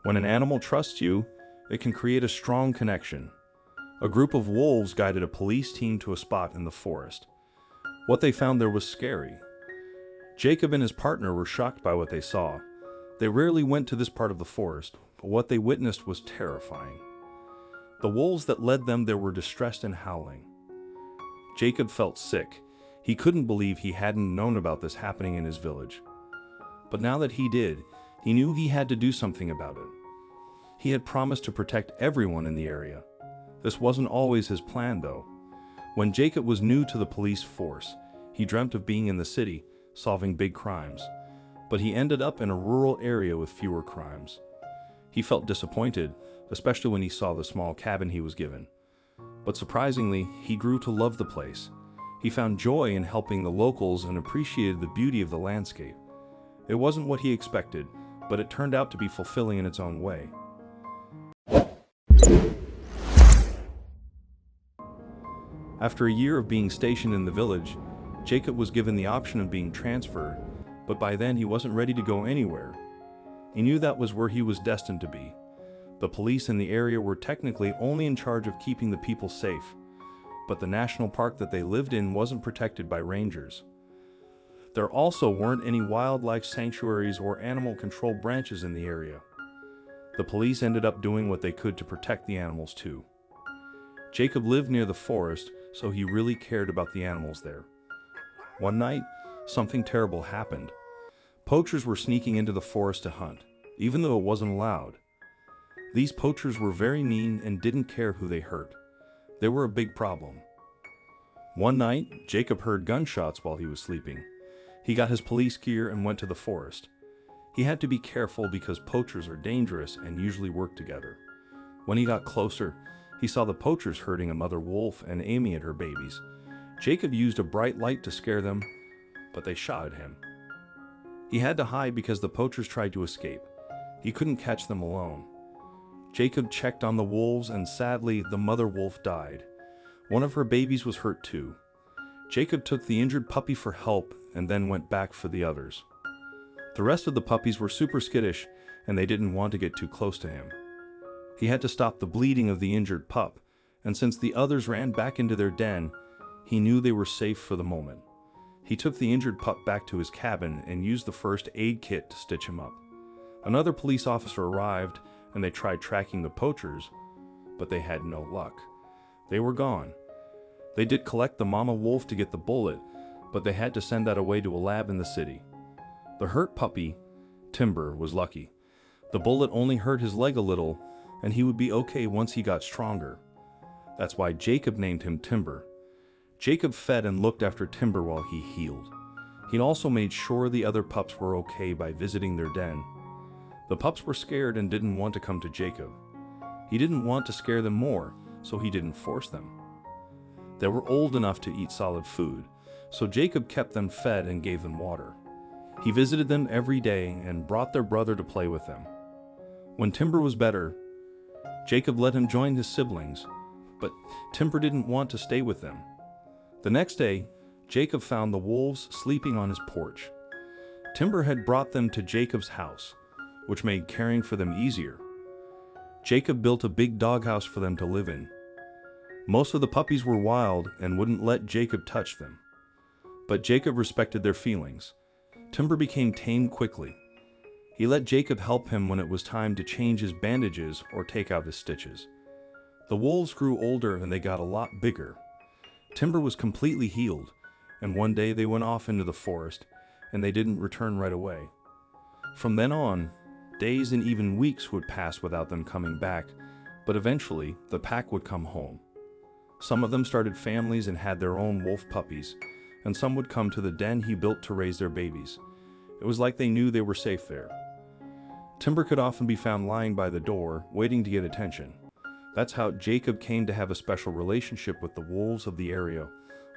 When an animal trusts you, it can create a strong connection. A group of wolves guided a police team to a spot in the forest. What they found there was scary. Jacob and his partner were shocked by what they saw. They rarely went to this part of the forest, but what they witnessed was terrifying. The wolves that led them there were distressed and howling. Jacob felt sick. He couldn't believe he hadn't known about this happening in his village. But now that he did, he knew he had to do something about it. He had promised to protect everyone in the area. This wasn't always his plan, though. When Jacob was new to the police force, he dreamt of being in the city, solving big crimes. But he ended up in a rural area with fewer crimes. He felt disappointed, especially when he saw the small cabin he was given. But surprisingly, he grew to love the place. He found joy in helping the locals and appreciated the beauty of the landscape. It wasn't what he expected, but it turned out to be fulfilling in its own way. After a year of being stationed in the village, Jacob was given the option of being transferred, but by then he wasn't ready to go anywhere. He knew that was where he was destined to be. The police in the area were technically only in charge of keeping the people safe, but the national park that they lived in wasn't protected by rangers. There also weren't any wildlife sanctuaries or animal control branches in the area. The police ended up doing what they could to protect the animals too. Jacob lived near the forest, so he really cared about the animals there. One night, something terrible happened. Poachers were sneaking into the forest to hunt, even though it wasn't allowed. These poachers were very mean and didn't care who they hurt. They were a big problem. One night, Jacob heard gunshots while he was sleeping. He got his police gear and went to the forest. He had to be careful because poachers are dangerous and usually work together. When he got closer, he saw the poachers hurting a mother wolf and aiming at her babies. Jacob used a bright light to scare them, but they shot at him. He had to hide because the poachers tried to escape. He couldn't catch them alone. Jacob checked on the wolves and sadly, the mother wolf died. One of her babies was hurt too. Jacob took the injured puppy for help and then went back for the others. The rest of the puppies were super skittish and they didn't want to get too close to him. He had to stop the bleeding of the injured pup, and since the others ran back into their den, he knew they were safe for the moment. He took the injured pup back to his cabin and used the first aid kit to stitch him up. Another police officer arrived and they tried tracking the poachers, but they had no luck. They were gone. They did collect the mama wolf to get the bullet, but they had to send that away to a lab in the city. The hurt puppy, Timber, was lucky. The bullet only hurt his leg a little, and he would be okay once he got stronger. That's why Jacob named him Timber. Jacob fed and looked after Timber while he healed. He also made sure the other pups were okay by visiting their den. The pups were scared and didn't want to come to Jacob. He didn't want to scare them more, so he didn't force them. They were old enough to eat solid food, so Jacob kept them fed and gave them water. He visited them every day and brought their brother to play with them. When Timber was better, Jacob let him join his siblings, but Timber didn't want to stay with them. The next day, Jacob found the wolves sleeping on his porch. Timber had brought them to Jacob's house, which made caring for them easier. Jacob built a big doghouse for them to live in. Most of the puppies were wild and wouldn't let Jacob touch them. But Jacob respected their feelings. Timber became tame quickly. He let Jacob help him when it was time to change his bandages or take out his stitches. The wolves grew older and they got a lot bigger. Timber was completely healed, and one day they went off into the forest, and they didn't return right away. From then on, days and even weeks would pass without them coming back, but eventually the pack would come home. Some of them started families and had their own wolf puppies, and some would come to the den he built to raise their babies. It was like they knew they were safe there. Timber could often be found lying by the door, waiting to get attention. That's how Jacob came to have a special relationship with the wolves of the area,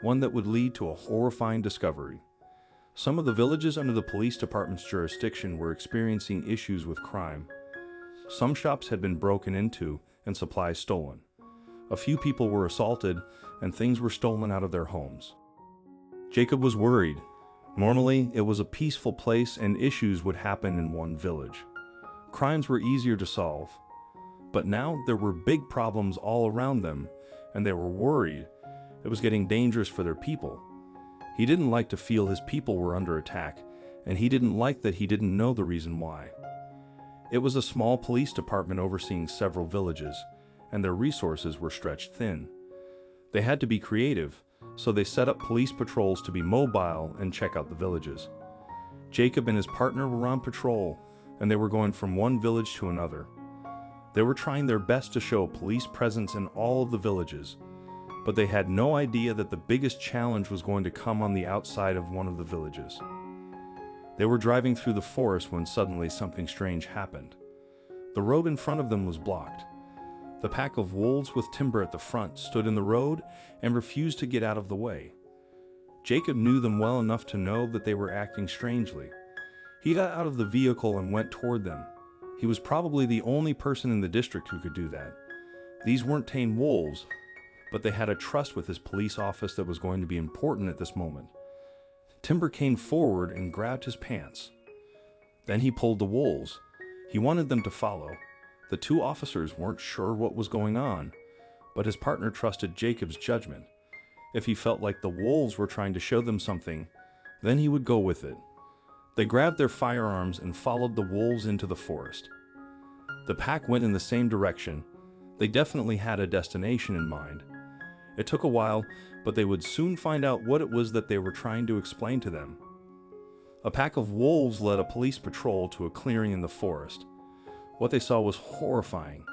one that would lead to a horrifying discovery. Some of the villages under the police department's jurisdiction were experiencing issues with crime. Some shops had been broken into and supplies stolen. A few people were assaulted and things were stolen out of their homes. Jacob was worried. Normally, it was a peaceful place and issues would happen in one village. Crimes were easier to solve. But now there were big problems all around them, and they were worried. It was getting dangerous for their people. He didn't like to feel his people were under attack, and he didn't like that he didn't know the reason why. It was a small police department overseeing several villages, and their resources were stretched thin. They had to be creative, so they set up police patrols to be mobile and check out the villages. Jacob and his partner were on patrol, and they were going from one village to another. They were trying their best to show a police presence in all of the villages, but they had no idea that the biggest challenge was going to come on the outside of one of the villages. They were driving through the forest when suddenly something strange happened. The road in front of them was blocked. The pack of wolves with Timber at the front stood in the road and refused to get out of the way. Jacob knew them well enough to know that they were acting strangely. He got out of the vehicle and went toward them. He was probably the only person in the district who could do that. These weren't tame wolves, but they had a trust with his police office that was going to be important at this moment. Timber came forward and grabbed his pants. Then he pulled the wolves. He wanted them to follow. The two officers weren't sure what was going on, but his partner trusted Jacob's judgment. If he felt like the wolves were trying to show them something, then he would go with it. They grabbed their firearms and followed the wolves into the forest. The pack went in the same direction. They definitely had a destination in mind. It took a while, but they would soon find out what it was that they were trying to explain to them. A pack of wolves led a police patrol to a clearing in the forest. What they saw was horrifying.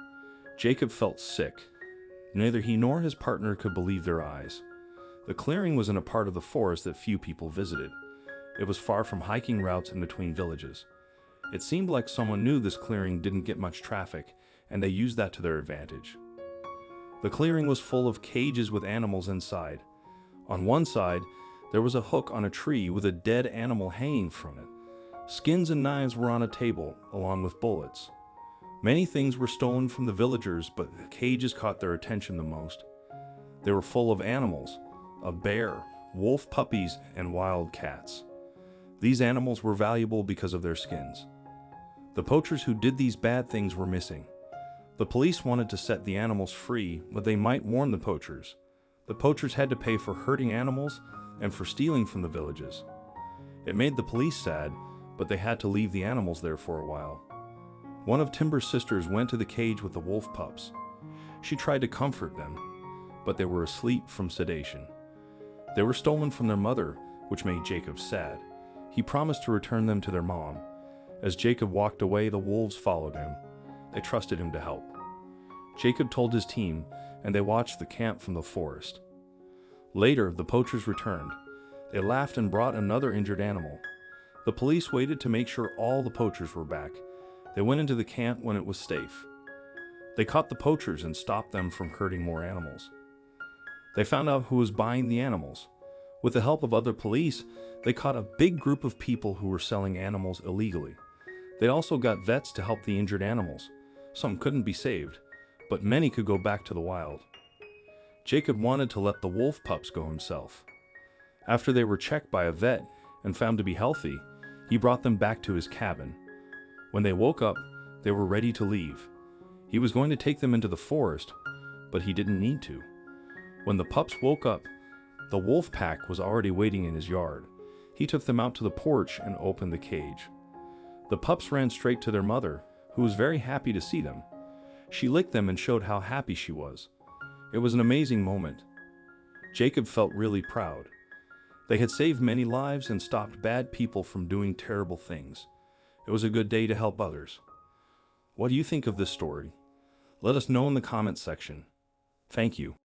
Jacob felt sick. Neither he nor his partner could believe their eyes. The clearing was in a part of the forest that few people visited. It was far from hiking routes in between villages. It seemed like someone knew this clearing didn't get much traffic, and they used that to their advantage. The clearing was full of cages with animals inside. On one side, there was a hook on a tree with a dead animal hanging from it. Skins and knives were on a table, along with bullets. Many things were stolen from the villagers, but the cages caught their attention the most. They were full of animals, a bear, wolf puppies, and wild cats. These animals were valuable because of their skins. The poachers who did these bad things were missing. The police wanted to set the animals free, but they might warn the poachers. The poachers had to pay for hurting animals and for stealing from the villages. It made the police sad, but they had to leave the animals there for a while. One of Timber's sisters went to the cage with the wolf pups. She tried to comfort them, but they were asleep from sedation. They were stolen from their mother, which made Jacob sad. He promised to return them to their mom. As Jacob walked away, the wolves followed him. They trusted him to help. Jacob told his team, and they watched the camp from the forest. Later, the poachers returned. They laughed and brought another injured animal. The police waited to make sure all the poachers were back. They went into the camp when it was safe. They caught the poachers and stopped them from hurting more animals. They found out who was buying the animals. With the help of other police, they caught a big group of people who were selling animals illegally. They also got vets to help the injured animals. Some couldn't be saved, but many could go back to the wild. Jacob wanted to let the wolf pups go himself. After they were checked by a vet and found to be healthy, he brought them back to his cabin. When they woke up, they were ready to leave. He was going to take them into the forest, but he didn't need to. When the pups woke up, the wolf pack was already waiting in his yard. He took them out to the porch and opened the cage. The pups ran straight to their mother, who was very happy to see them. She licked them and showed how happy she was. It was an amazing moment. Jacob felt really proud. They had saved many lives and stopped bad people from doing terrible things. It was a good day to help others. What do you think of this story? Let us know in the comments section. Thank you.